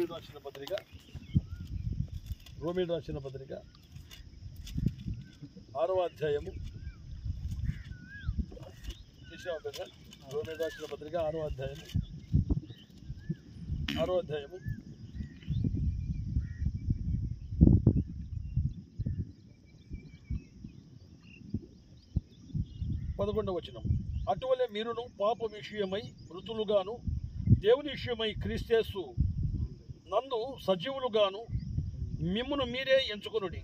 రోమీయులకు రాసిన పత్రిక 6వ అధ్యాయము రోమీయులకు రాసిన పత్రిక 6వ అధ్యాయము 11వ వచనం. అటువలే మీరును పాప విషయమై మృతులుగాను దేవుని విషయమై క్రీస్తు నందు సజీవులుగాను మిమ్మును మీరే ఎంచుకొనుడి.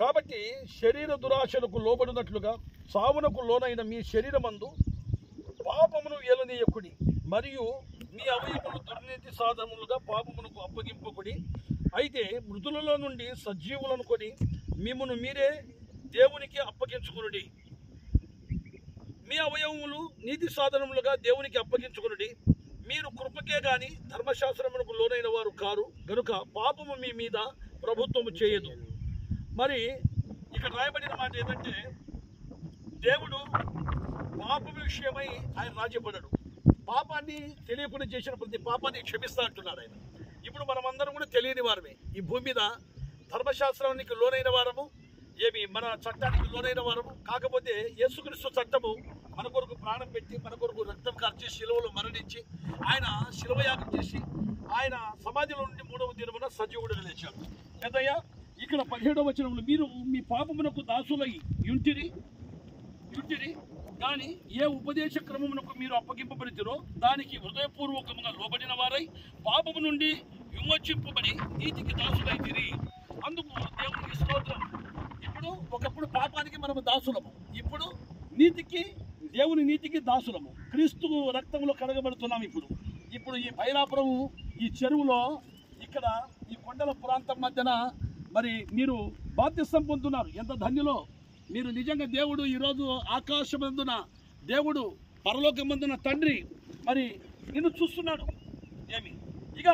కాబట్టి శరీర దురాశలకు లోబడినట్లుగా సావునకు లోనైన మీ శరీరమందు పాపమును ఏలనీయకుడి, మరియు మీ అవయములు దుర్నీతి సాధనములుగా పాపమునకు అప్పగింపకుడి. అయితే మృతులలో నుండి సజీవులను కొని మిమ్మును మీరే దేవునికి అప్పగించుకునుడి. మీ అవయవములు నీతి సాధనములుగా దేవునికి అప్పగించుకునుడి. మీరు కృపకే గాని ధర్మశాస్త్రమునకు లోనైన వారు కారు గనుక పాపము మీ మీద ప్రభుత్వము చేయదు. మరి ఇక్కడ రాయబడిన మాట ఏంటంటే, దేవుడు పాప విషయమై ఆయన రాజ్యపడడు. పాపాన్ని తెలియకుండా చేసిన ప్రతి పాపాన్ని క్షమిస్తా అంటున్నాడు ఆయన. ఇప్పుడు మనమందరం కూడా తెలియని వారమే. ఈ భూమి మీద ధర్మశాస్త్రానికి లోనైన వారము, మన చట్టానికి లోనైన వారము. కాకపోతే యేసుక్రీస్తు చట్టము మన కొరకు ప్రాణం పెట్టి, మన కొరకు రక్తం కార్చి, శిలువలో మరణించి, ఆయన శిలువయాగం చేసి, ఆయన సమాధిలో నుండి 3వ దినమున సజీవుడుగా లేచాడు. పెద్దయ్య ఇక్కడ 17వ వచనంలో, మీరు మీ పాపమునకు దాసులై యుంటిరి కానీ ఏ ఉపదేశ క్రమమునకు మీరు అప్పగింపబడితిరో దానికి హృదయపూర్వకంగా లోబడిన వారై పాపము నుండి విమోచింపబడి నీతికి దాసులైతిరి. అందుకు దేవునికి స్తోత్రం. ఇప్పుడు ఒకప్పుడు పాపానికి మనము దాసులము, ఇప్పుడు దేవుని నీతికి దాసులము. క్రీస్తు రక్తంలో కడగబడుతున్నాం. ఇప్పుడు ఈ బైలాపురం ఈ చెరువులో ఇక్కడ ఈ కొండల ప్రాంతం మధ్యన మరి మీరు బాప్తిసం పొందుతున్నారు. ఎంత ధన్యులో మీరు. నిజంగా దేవుడు ఈరోజు ఆకాశమందున దేవుడు, పరలోకమందున తండ్రి మరి నిన్ను చూస్తున్నాడు. ఇక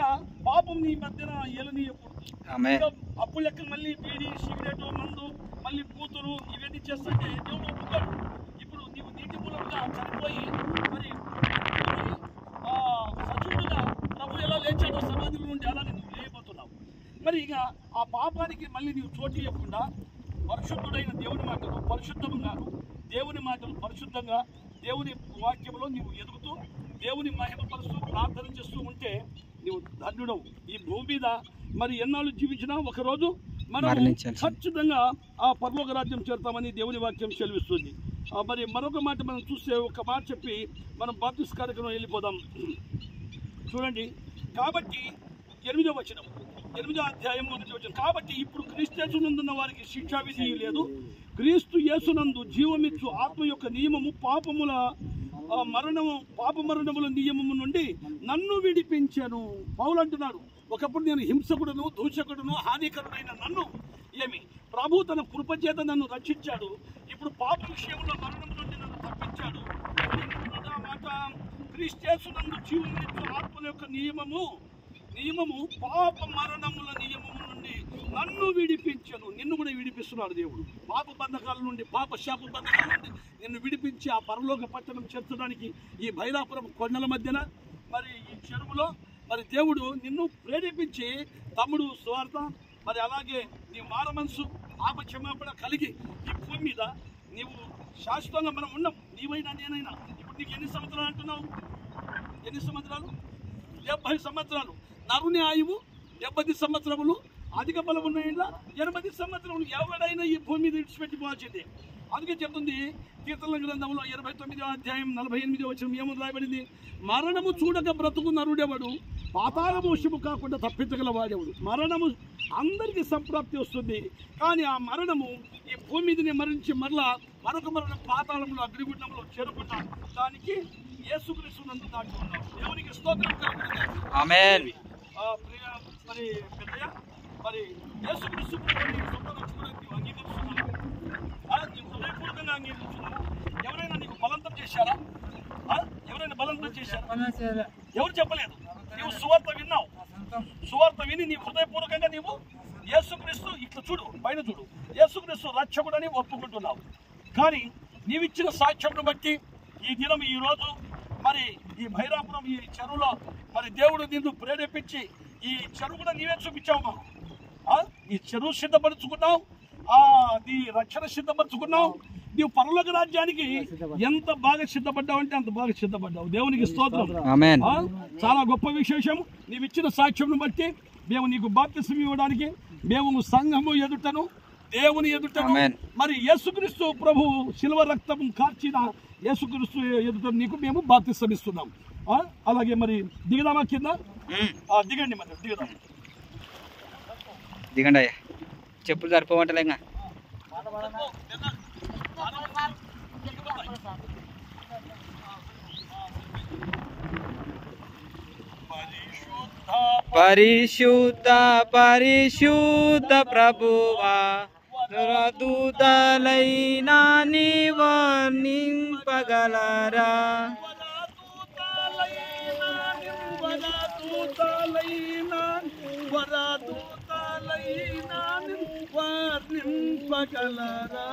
పాపం నీ మధ్యన ఏలనీయకూడదు. అప్పుడు లెక్క మళ్ళీ బీడి, సిగరెట్, మందు, మళ్ళీ కూతురు ఇవన్నీ చేస్తుంటే దేవుడు ఒప్పుకోడు. ఇప్పుడు నీవు నీటి మూలంగా చనిపోయి మరి సజీవుడుగా ప్రభు ఎలా లేచాడో సమాధుల నుండి అలాగే నువ్వు లేకపోతున్నావు. మరి ఇక ఆ పాపానికి మళ్ళీ నీవు చోటు ఇవ్వకుండా పరిశుద్ధుడైన దేవుని మాటలు పరిశుద్ధంగాను, దేవుని మాటలు పరిశుద్ధంగా, దేవుని వాక్యంలో నీవు ఎదుగుతూ దేవుని మహిమపరుస్తూ ప్రార్థన చేస్తూ ఉంటే నీవు ధన్యుడవు. ఈ భూమి మీద మరి ఎన్నాళ్ళు జీవించినా ఒకరోజు మనం ఖచ్చితంగా ఆ పరలోక రాజ్యం చేరుతామని దేవుని వాక్యం సెలవిస్తుంది. మరి మరొక మాట మనం చూస్తే ఒక మాట చెప్పి మనం బాప్తిస్మ కార్యక్రమం వెళ్ళిపోదాం. చూడండి. కాబట్టి 8వ వచనం, 8వ అధ్యాయం 1వ వచనం. కాబట్టి ఇప్పుడు క్రీస్తు యేసునందున్న వారికి శిక్షావిధి లేదు, క్రీస్తు యేసునందు జీవమిచ్చు ఆత్మ యొక్క నియమము పాప మరణముల నియమము నుండి నన్ను విడిపించాను. పౌలు అంటున్నాడు, ఒకప్పుడు నేను హింసకుడును, దూషకుడును, హానికరుడైన నన్ను ప్రభు తన కృపచేత నన్ను రక్షించాడు. ఇప్పుడు పాప విషయంలో మరణం నుండి నన్ను తప్పించాడు. మాట క్రీస్తు యేసునందు జీవమిచ్చు ఆత్మ యొక్క నియమము పాప మరణముల నియమము నుండి నన్ను విడిపించను. నిన్ను కూడా విడిపిస్తున్నాడు దేవుడు. పాప బంధకాల నుండి, పాప శాప బంధకాల నుండి నిన్ను విడిపించి ఆ పరలోక పట్టణం చేర్చడానికి ఈ బైలాపురం కొండల మధ్యన మరి ఈ చెరువులో మరి దేవుడు నిన్ను ప్రేరేపించి తమ్ముడు స్వార్థ మరి అలాగే నీ మార మనసు ఆపక్షమాపణ కలిగి ఈ భూమి మీద నీవు శాశ్వతంగా మనం ఉన్నాం. నీవైనా నేనైనా. ఇప్పుడు నీకు ఎన్ని సంవత్సరాలు అంటున్నావు? ఎన్ని సంవత్సరాలు? 70 సంవత్సరాలు. నరుని ఆయువు 70 సంవత్సరములు, అధిక బలం ఉన్న 80 సంవత్సరములు. ఎవరైనా ఈ భూమి మీద విడిచిపెట్టిపోవాల్సిందే. అందుకే చెప్తుంది కీర్తనల గ్రంథంలో 29వ అధ్యాయం 48వ వచనం ఏమని రాయబడింది? మరణము చూడక బ్రతుకు నరుడెవడు, పాతాళము వశము కాకుండా తప్పించగలవాడెవడు. మరణము అందరికీ సంప్రాప్తి వస్తుంది, కానీ ఆ మరణము ఈ భూమి మీదనే మరణించి మరలా మరొక మరణం పాతాళంలో అగ్నిగుండంలో చేరుకుంటాం. దానికి యేసుక్రీస్తు నందు దాటి ఉన్నాం. దేవునికి స్తోత్రం కలుగుతుంది. ఆమేన్. మరి పెద్దయ్య మరి యేసుక్రీస్తు అంగీకరిస్తున్నావు, హృదయపూర్వకంగా అంగీకరిస్తున్నావు. ఎవరైనా నీకు బలవంతం చేశారా? ఎవరైనా బలవంతం చేశారా? ఎవరు చెప్పలేదు. నీవు సువార్త విన్నావు. సువార్త విని నీ హృదయపూర్వకంగా నీవు యేసుక్రీస్తు ఇట్లా చూడు, పైన చూడు, యేసుక్రీస్తు రక్షకుడని ఒప్పుకుంటున్నావు. కానీ నీవిచ్చిన సాక్ష్యం బట్టి ఈ దినం ఈ రోజు మరి ఈ భైరాపురం ఈ చెరువులో మరి దేవుడు నిన్ను ప్రేరేపించి ఈ చెరువు కూడా నీవే చూపించావు మాకు. ఈ చెరువు సిద్ధపరుచుకున్నావు, నీ రక్షణ సిద్ధపరుచుకున్నావు, నీవు పరలోక రాజ్యానికి ఎంత బాగా సిద్ధపడ్డావు అంటే అంత బాగా సిద్ధపడ్డావు. దేవునికి స్తోత్రం. చాలా గొప్ప విశేషం. నీవు ఇచ్చిన సాక్ష్యం బట్టి మేము నీకు బాప్తిసం ఇవ్వడానికి మేము సంఘము ఎదుటను దేవుని ఎదుటను మరి యేసుక్రీస్తు ప్రభు శిలువ రక్తం కార్చిన యేసుక్రీస్తు ఎదుట నీకు మేము బాప్తిసం ఇస్తున్నాం. అలాగే మరి దిగదామా కింద? దిగండి, మరి దిగదాం. దిగండి అయ్యా, చెప్పులు సరిపోవట్లే. ఇంకా పరిశుద్ధ పరిశుద్ధ ప్రభువా, దూతలైనా నీ వర్ణింపగలరా? వర్ణింపగలరా?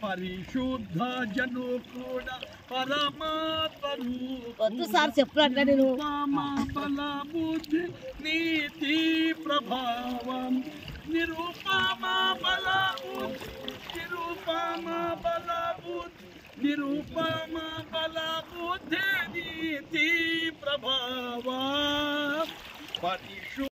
పరిశుద్ధ జను కూడా పరమాత్మ సార్ చెప్పాలంటే నేను బల బుద్ధి నీతి ప్రభావం నిరూపమా బల బుద్ధి నిరూపమా బల బుద్ధి నిరూపమా బల బుద్ధి నీతి ప్రభావం.